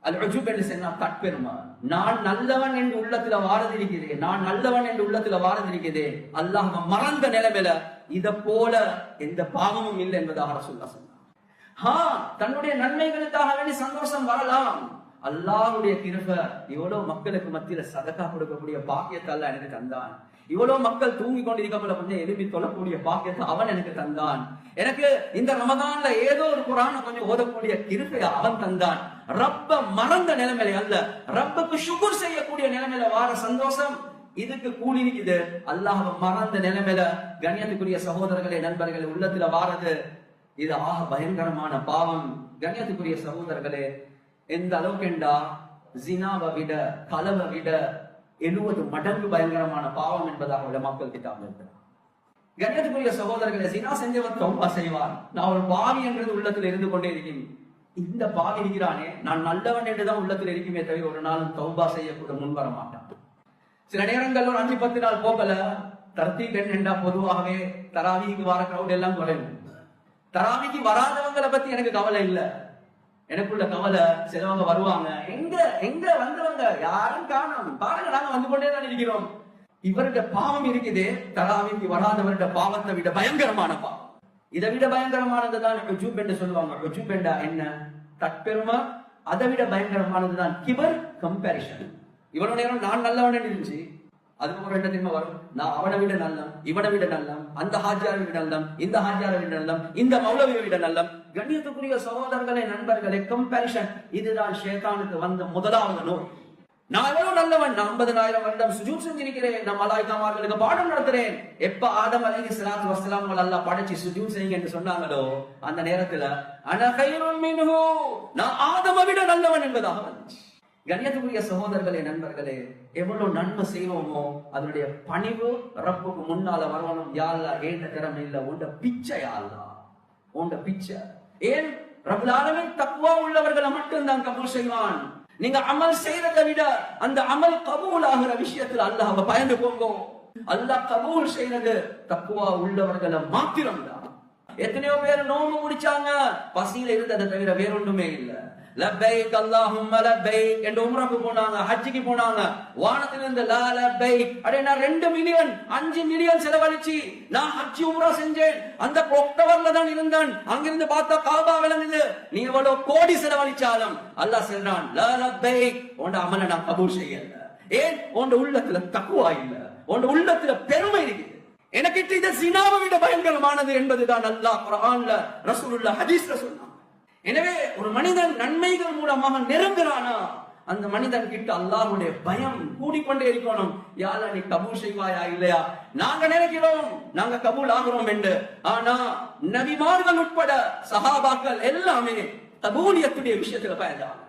அல்-உஜூப் என்று சொன்னா தற்பெருமை. நான் நல்லவன் என்று உள்ளத்துல வாரதிருக்கிறேன், நான் நல்லவன் என்று உள்ளத்துல வாரதிருக்கிறேன், அல்லாஹ் மறந்த நிலைமையில இத போல எந்த பாவமும் இல்லை என்பதாக ரசூலுல்லாஹ் சொன்னார். தன்னுடைய நன்மைகளுக்காக வேண்டி சந்தோஷம் வரலாம். அல்லாஹ்வுடைய கிருபை, இவ்வளவு மக்களுக்கு மத்தியில சதகா கொடுக்கக்கூடிய பாக்கியத்தை அல்லாஹ் எனக்கு தந்தான். இவ்வளவு மக்கள் தூங்கி கொண்டிருக்கப்பல கொஞ்சம் எழுப்பி தொழக்கூடிய பாக்கியத்தை அவன் எனக்கு தந்தான். எனக்கு இந்த ரமதான்ல ஏதோ ஒரு குர்ஆனை கொஞ்சம் ஓதக்கூடிய கிருபை அவன் தந்தான். ரப்ப மறந்த நிலைமையில அல்ல, ரப்புக்கு ஷுக்ர் செய்யக்கூடிய நிலைமையில வார சந்தோஷம், இதுக்கு கூலி இருக்குது. அல்லாஹ் மறந்த நிலைமையில கண்ணியத்துக்குரிய சகோதரர்களே, நண்பர்களே, உள்ளத்துல வாரது இது பயங்கரமான பாவம். கண்ணியத்துக்குரிய சகோதரர்களே, எந்த அளவுக்குண்டா ஜினாவை விட களவை விட 70 மடங்கு பயங்கரமான பாவம் என்பதாக மக்கள் கிட்டாம இருக்கிறார். கண்ணியத்துக்குரிய சகோதரர்களை, ஜினா செஞ்சவன் தௌபா செய்வான். நான் ஒரு பாவி என்றது உள்ளத்தில் இருந்து கொண்டே இருக்கேன். இந்த பாவி இருக்கிறானே, நான் நல்லவன் என்றுதான் உள்ளத்தில் இருக்குமே தவிர ஒரு நாளும் தௌபா செய்யக்கூட முன் வர மாட்டான். சில நேரங்கள் ஒரு 5-10 நாள் போகல தர்த்தி பெண் என்றா பொதுவாகவே தராவிக்கு வர கிரௌட் எல்லாம் குறையும். தராவிக்கு வராதவங்களை பத்தி எனக்கு கவலை இல்லை. எனக்குள்ள கவலை, சிலவங்க வருவாங்க, எங்க எங்க வந்தவங்க யாரும் காணோம், பாருங்க நாங்க வந்து கொண்டே தான் இருக்கிறோம். இவருடைய பாவம் இருக்குதே, தராவிக்கு வராதவருடைய பாவத்தை விட பயங்கரமான பாவம். இதை விட பயங்கரமானதுதான் உஜூப் என்று சொல்லுவாங்க. உஜூப் என்றா என்ன? தற்பெருமை. அதை விட பயங்கரமானதுதான் கிபர், கம்பேரிஷன். இவ்வளவு நேரம் நான் நல்லவன் இருந்துச்சு, அதுக்கப்புறம் என்ன தெரியுமா வரும்? நான் அவனை விட நல்லம், இவனை விட நல்லம், அந்த ஹாஜியாரை விட நல்லம், இந்த ஹாஜியாரை விட நல்லம், இந்த மௌலவியை விட நல்லம். கண்ணியத்துக்குரிய சகோதரர்களே, நண்பர்களே, கம்பேரிஷன் இதுதான் ஷைத்தானுக்கு வந்த முதலாவது நோய். நான் எவ்வளவு நல்லவன், நான் 50,000 வருடம் சுஜூத் செஞ்சிருக்கிறேன், நான் மலாய்க்காமார்களுக்கு பாடம் நடத்துறேன். எப்ப ஆதம் அலைஹிஸ்ஸலாத்து வஸ்ஸலாம் அல்லாஹ் படைச்சு சுஜூத் செய்யுங்க என்று சொன்னாங்களோ அந்த நேரத்துல அன கைருன் மின்ஹு, நான் ஆதமை விட நல்லவன் என்பதாக வந்துச்சு. கண்ணியத்துக்குரிய சகோதரர்களே, நண்பர்களே, எவ்வளவு நன்மை செய்வோமோ அதனுடைய பணிவு ரப்புக்கு முன்னால வரணும். யா அல்லாஹ், ஏண்ட திறமை இல்ல, உண்ட பிச்சை. யா அல்லாஹ், உண்ட பிச்சை. ஏன்? ரப்புல் ஆலமீன் தக்வா உள்ளவர்களை மட்டும்தான் கபூல் செய்வான். நீங்க அமல் செய்யறதை விட அந்த அமல் கபூல் ஆகிற விஷயத்துல அல்லாஹ் பயந்து போங்க. அல்லாஹ் கபூல் செய்யறது தக்வா உள்ளவர்களை மாத்திரம்தான். எத்தனையோ பேர் நோம்பு முடிச்சாங்க, பசியில இருந்ததை தவிர வேறொன்றுமே இல்ல. லப்பைக் அல்லாஹும்ம லப்பைக் என்று உம்ராக்கு போனாங்க, ஹஜ்ஜுக்கு போனாங்க. வானத்திலிருந்து லா லப்பைக், அடே நான் 2 மில்லியன் 5 மில்லியன் செலவழிச்சு நான் ஹஜ் உம்ரா செஞ்சேன், அந்த அக்டோபர்ல தான் இருந்தேன், அங்கிருந்து பார்த்தா காபா விளங்குது. நீ எவ்வளவு கோடி செலவழிச்சாலும் அல்லாஹ் சொல்றான் லா லப்பைக், உன்ட அமலை நான் கபூல் செய்யல. ஏன்? உன்ட உள்ளத்துல தக்வா இல்ல, உன்ட உள்ளத்துல பெருமை இருக்குது. எனக்கு இது ஜினாவை விட பயங்கரமானது என்பதுதான் அல்லாஹ் குர்ஆன்ல, ரசூலுல்லாஹ் ஹதீஸ்ல சொன்னான். எனவே ஒரு மனிதன் நன்மைகள் மூலமாக நெருங்குறானா அந்த மனிதன் கிட்ட அல்லாஹ்வுடைய பயம் கூடிக்கொண்டே இருக்கணும். யா அல்லாஹ், நீ கபூல் செய்வாயா இல்லையா? நாங்க நினைக்கிறோம் நாங்க கபூல் ஆகிறோம் என்று, ஆனா நபிமார்கள் உட்பட சஹாபாக்கள் எல்லாமே கபூலியத்துடைய விஷயத்துல பயந்தாங்க.